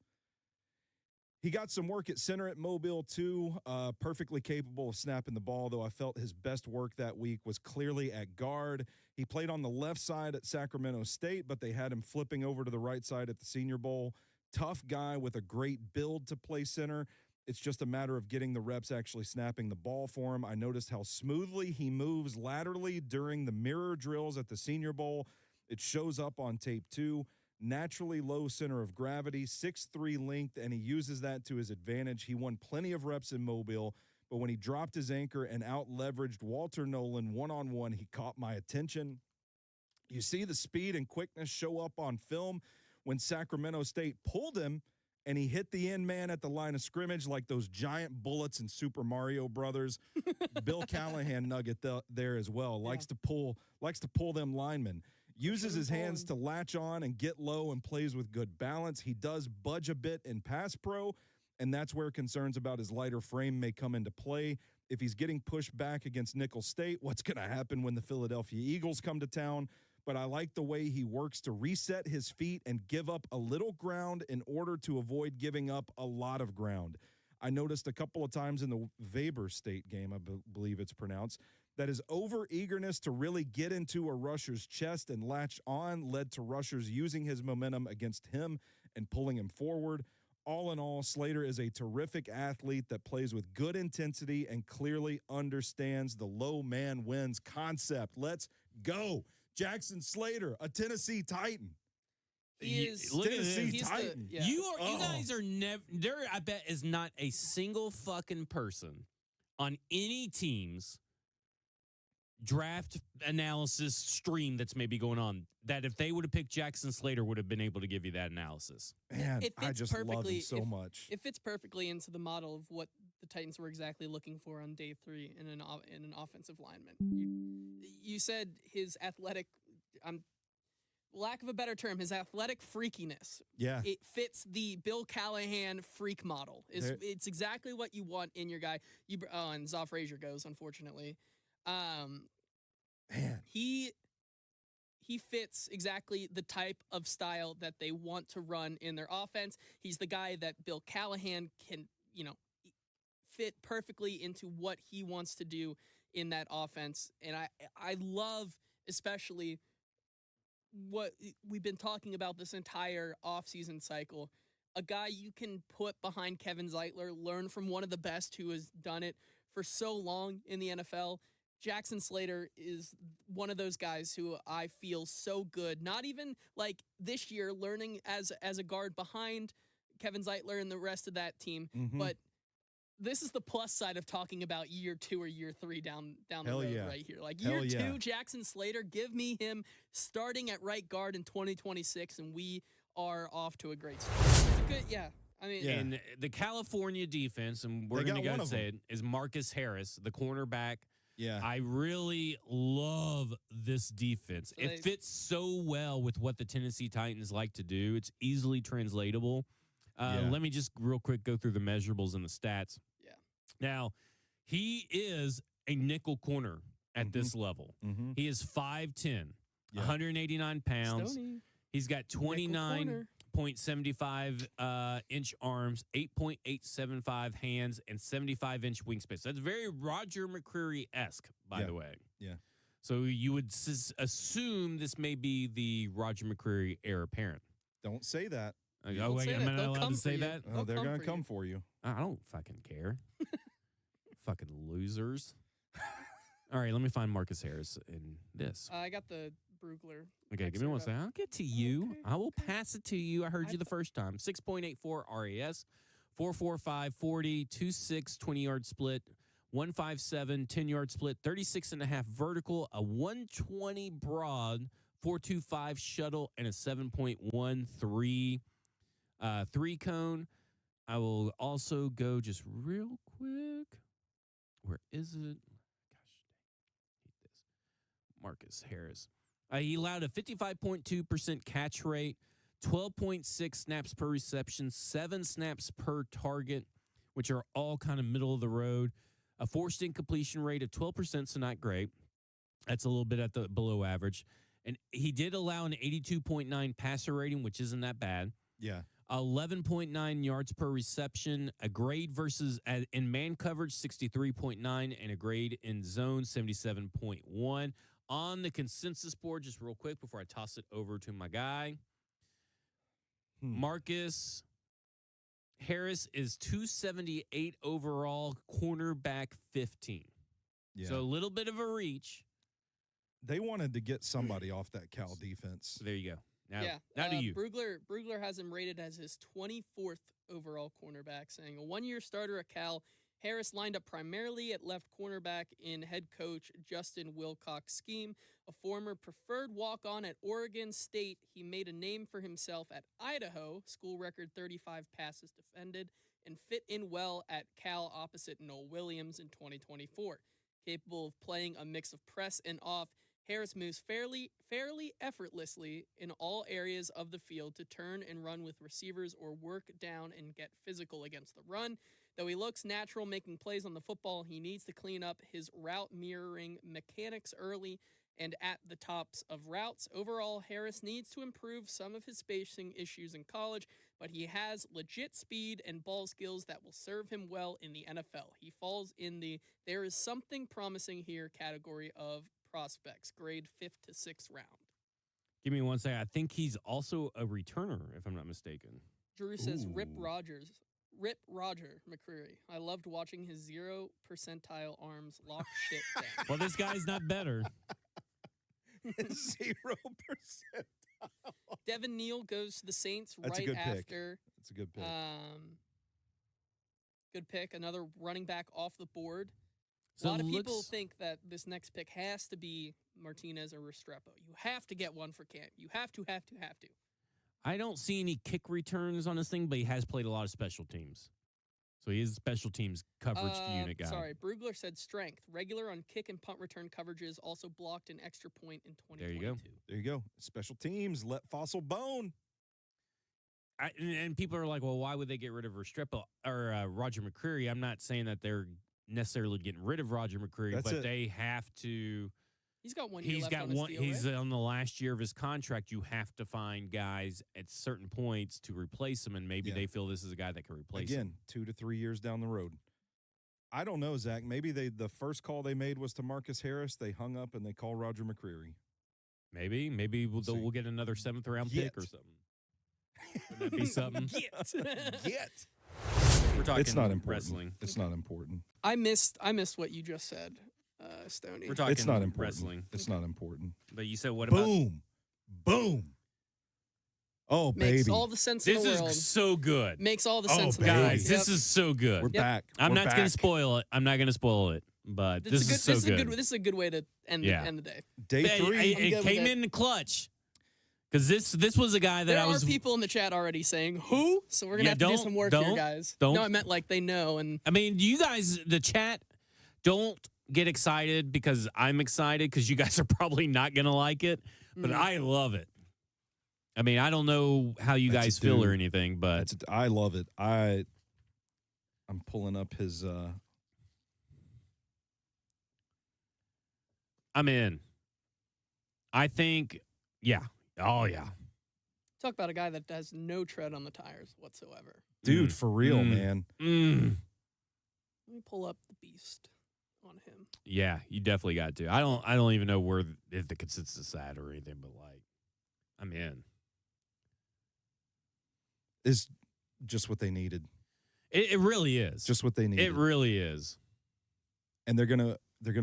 He got some work at center at Mobile, too, perfectly capable of snapping the ball, though I felt his best work that week was clearly at guard. He played on the left side at Sacramento State, but they had him flipping over to the right side at the Senior Bowl. Tough guy with a great build to play center. It's just a matter of getting the reps actually snapping the ball for him. I noticed how smoothly he moves laterally during the mirror drills at the Senior Bowl. It shows up on tape, too. Naturally low center of gravity, 6'3" length, and he uses that to his advantage. He won plenty of reps in Mobile, but when he dropped his anchor and out-leveraged Walter Nolan one-on-one, he caught my attention. You see the speed and quickness show up on film when Sacramento State pulled him, and he hit the end man at the line of scrimmage like those giant bullets in Super Mario Brothers. Bill Callahan nugget there as well. Likes to pull them linemen. Uses his hands to latch on and get low and plays with good balance. He does budge a bit in pass pro, and that's where concerns about his lighter frame may come into play. If he's getting pushed back against Nicholls State, what's going to happen when the Philadelphia Eagles come to town? But I like the way he works to reset his feet and give up a little ground in order to avoid giving up a lot of ground. I noticed a couple of times in the Weber State game, I believe it's pronounced, that his over-eagerness to really get into a rusher's chest and latch on led to rushers using his momentum against him and pulling him forward. All in all, Slater is a terrific athlete that plays with good intensity and clearly understands the low man wins concept. Let's go. Jackson Slater, a Tennessee Titan. He is Tennessee Titan. You guys are never there. I bet is not a single fucking person on any team's draft analysis stream that's maybe going on that if they would have picked Jackson Slater would have been able to give you that analysis. Man, I just love him so much. It fits perfectly into the model of what the Titans were exactly looking for on day 3 in an offensive lineman. You said his athletic, lack of a better term, his athletic freakiness. Yeah. It fits the Bill Callahan freak model. It's exactly what you want in your guy. And Zoff Frazier goes, unfortunately. Man. He fits exactly the type of style that they want to run in their offense. He's the guy that Bill Callahan can, fit perfectly into what he wants to do in that offense. And I love especially what we've been talking about this entire offseason cycle. A guy you can put behind Kevin Zeitler, learn from one of the best who has done it for so long in the NFL. Jackson Slater is one of those guys who I feel so good, not even like this year learning as a guard behind Kevin Zeitler and the rest of that team, but this is the plus side of talking about year 2 or year 3 down the road right here. Like year 2, Jackson Slater, give me him starting at right guard in 2026, and we are off to a great start. It's a good, and the California defense, and we're going to go and say it, is Marcus Harris, the cornerback. Yeah. I really love this defense. It fits so well with what the Tennessee Titans like to do. It's easily translatable. Let me just real quick go through the measurables and the stats. Yeah. Now, he is a nickel corner at this level. He is 5'10", 189 pounds. Stoney. He's got 29.75 inch arms, 8.875 hands, and 75-inch wingspan. So that's very Roger McCreary-esque, by the way. Yeah. So you would assume this may be the Roger McCreary heir apparent. Don't say that. Oh, wait, am I not allowed to say that? Oh, they're going to come for you. I don't fucking care. Fucking losers. All right, let me find Marcus Harris in this. I got the Brugler. Okay, give me one second. I'll get to you. Okay, I will pass it to you. I heard you the first time. 6.84 RAS, 4.45 40, 2.6 20-yard split, 1.57 10-yard split, 36.5 vertical, a 120 broad, 4.25 shuttle, and a 7.13 3-cone. I will also go just real quick. Where is it? Gosh, hate this. Marcus Harris. He allowed a 55.2% catch rate, 12.6 snaps per reception, 7 snaps per target, which are all kind of middle of the road, A forced incompletion rate of 12%, so not great. That's a little bit at the below average. And he did allow an 82.9 passer rating, which isn't that bad. Yeah. 11.9 yards per reception, a grade versus in man coverage 63.9, and a grade in zone 77.1. On the consensus board, just real quick before I toss it over to my guy, Marcus Harris is 278 overall, cornerback 15. Yeah. So a little bit of a reach. They wanted to get somebody off that Cal defense. There you go. Now to you. Brugler has him rated as his 24th overall cornerback, saying a one-year starter at Cal. Harris lined up primarily at left cornerback in head coach Justin Wilcox's scheme. A former preferred walk-on at Oregon State, he made a name for himself at Idaho, school record 35 passes defended, and fit in well at Cal opposite Noel Williams in 2024. Capable of playing a mix of press and off, Harris moves fairly effortlessly in all areas of the field to turn and run with receivers or work down and get physical against the run. Though he looks natural making plays on the football, he needs to clean up his route mirroring mechanics early and at the tops of routes. Overall, Harris needs to improve some of his spacing issues in college, but he has legit speed and ball skills that will serve him well in the NFL. He falls in the "there is something promising here" category of prospects, grade 5th to 6th round. Give me one second. I think he's also a returner, if I'm not mistaken. Drew says, Rip Roger McCreary. I loved watching his 0 percentile arms lock shit down. Well, this guy's not better. 0%. Devin Neal goes to the Saints That's right a good after. Pick. That's a good pick. Good pick. Another running back off the board. So a lot of people think that this next pick has to be Martinez or Restrepo. You have to get one for Cam. You have to. I don't see any kick returns on this thing, but he has played a lot of special teams. So he is a special teams coverage unit guy. Sorry, Brugler said strength. Regular on kick and punt return coverages, also blocked an extra point in 2022. There you go. Special teams, let Fossil bone. And people are like, well, why would they get rid of Restrepo or Roger McCreary? I'm not saying that they're necessarily getting rid of Roger McCreary, but they have to. He's got 1 year left on his deal, He's right? on the last year of his contract. You have to find guys at certain points to replace him, and maybe they feel this is a guy that can replace him. Again, 2 to 3 years down the road. I don't know, Zach. Maybe the first call they made was to Marcus Harris. They hung up and they call Roger McCreary. Maybe we'll get another 7th round pick or something. Would that be something? Get. We're talking it's not important. Wrestling. It's not important. I missed what you just said, Stoney. We're talking it's not important. Wrestling. It's not important. But you said what about? Boom. Oh, Makes baby. all the sense in the world. This is so good. Makes all the sense in the guys, world. this is so good. We're back. I'm We're not going to spoil it. I'm not going to spoil it. But this is so good. This is a good way to end the day. Day 3. It came in the clutch. Because this was a guy that there I was. There are people in the chat already saying who, so we're gonna have to do some work here, guys. No, I meant like they know. And I mean, you guys, the chat, don't get excited because I'm excited because you guys are probably not gonna like it, but I love it. I mean, I don't know how you guys feel or anything, but I love it. I'm pulling up his. I'm in. I think, yeah. Oh, yeah. Talk about a guy that has no tread on the tires whatsoever. Dude, for real, man. Let me pull up the beast on him. Yeah, you definitely got to. I don't even know where if the consensus is at or anything, but like, I'm in. Is just what they needed. It really is. Just what they needed. It really is. And they're gonna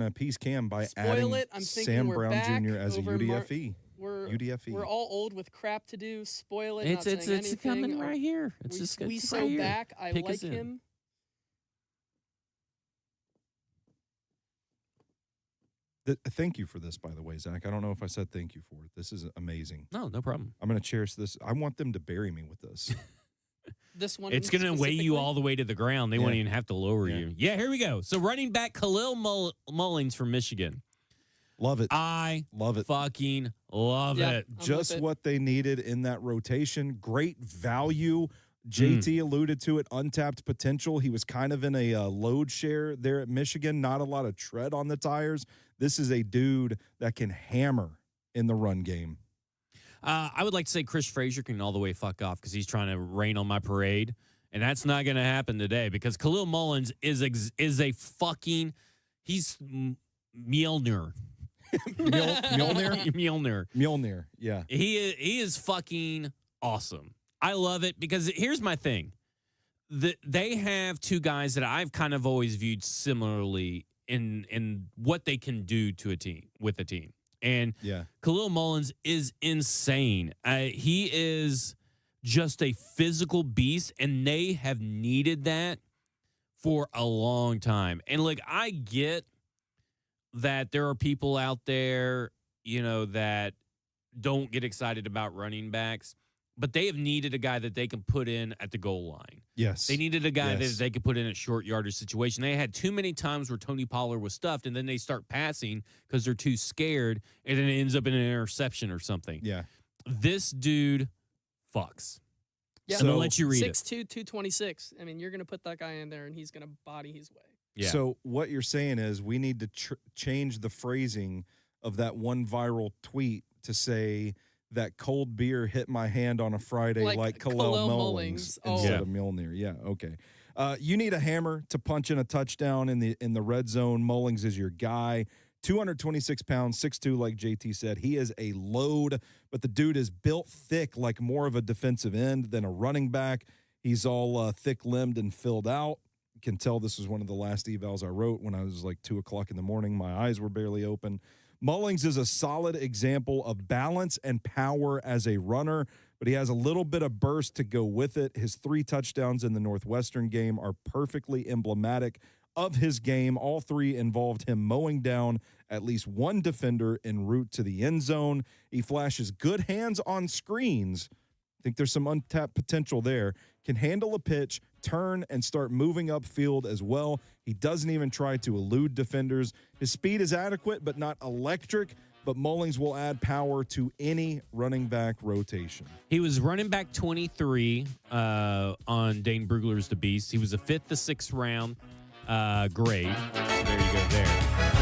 appease Cam by adding Sam Brown Jr. as a UDFE. We're all old with crap to do. Spoil it. It's coming right here. We so back. I like him. Thank you for this, by the way, Zach. I don't know if I said thank you for it. This is amazing. No problem. I'm going to cherish this. I want them to bury me with this. This one. It's going to weigh you all the way to the ground. They won't even have to lower you. Yeah, here we go. So running back Khalil Mullins from Michigan. Love it. I love it. Fucking love it. Just what they needed in that rotation. Great value. JT alluded to it, untapped potential. He was kind of in a load share there at Michigan, not a lot of tread on the tires. This is a dude that can hammer in the run game. I would like to say Chris Frazier can all the way fuck off because he's trying to rain on my parade, and that's not going to happen today because Khalil Mullins is a fucking he's Mjolnir. Mjolnir, yeah. He is fucking awesome. I love it because here's my thing. They have two guys that I've kind of always viewed similarly in what they can do to a team with a team. And Khalil Mullins is insane. He is just a physical beast, and they have needed that for a long time. And look, I get that there are people out there, that don't get excited about running backs, but they have needed a guy that they can put in at the goal line. Yes. They needed a guy that they could put in a short yardage situation. They had too many times where Tony Pollard was stuffed, and then they start passing because they're too scared, and then it ends up in an interception or something. Yeah. This dude fucks. Yeah. I'm going to let you read 6'2", 226. I mean, you're going to put that guy in there, and he's going to body his way. Yeah. So what you're saying is we need to change the phrasing of that one viral tweet to say that cold beer hit my hand on a Friday like Khalil Mullins instead of Mjolnir. Yeah, okay. You need a hammer to punch in a touchdown in the red zone. Mullins is your guy. 226 pounds, 6'2", like JT said. He is a load, but the dude is built thick like more of a defensive end than a running back. He's all thick-limbed and filled out. You can tell this was one of the last evals I wrote when I was like 2 o'clock in the morning. My eyes were barely open. Mullins is a solid example of balance and power as a runner, but he has a little bit of burst to go with it. His 3 touchdowns in the Northwestern game are perfectly emblematic of his game. All 3 involved him mowing down at least one defender en route to the end zone. He flashes good hands on screens. I think there's some untapped potential there. Can handle a pitch, turn, and start moving upfield as well. He doesn't even try to elude defenders. His speed is adequate, but not electric. But Mullins will add power to any running back rotation. He was running back 23 on Dane Brugler's The Beast. He was a 5th to 6th round grade. So there you go there.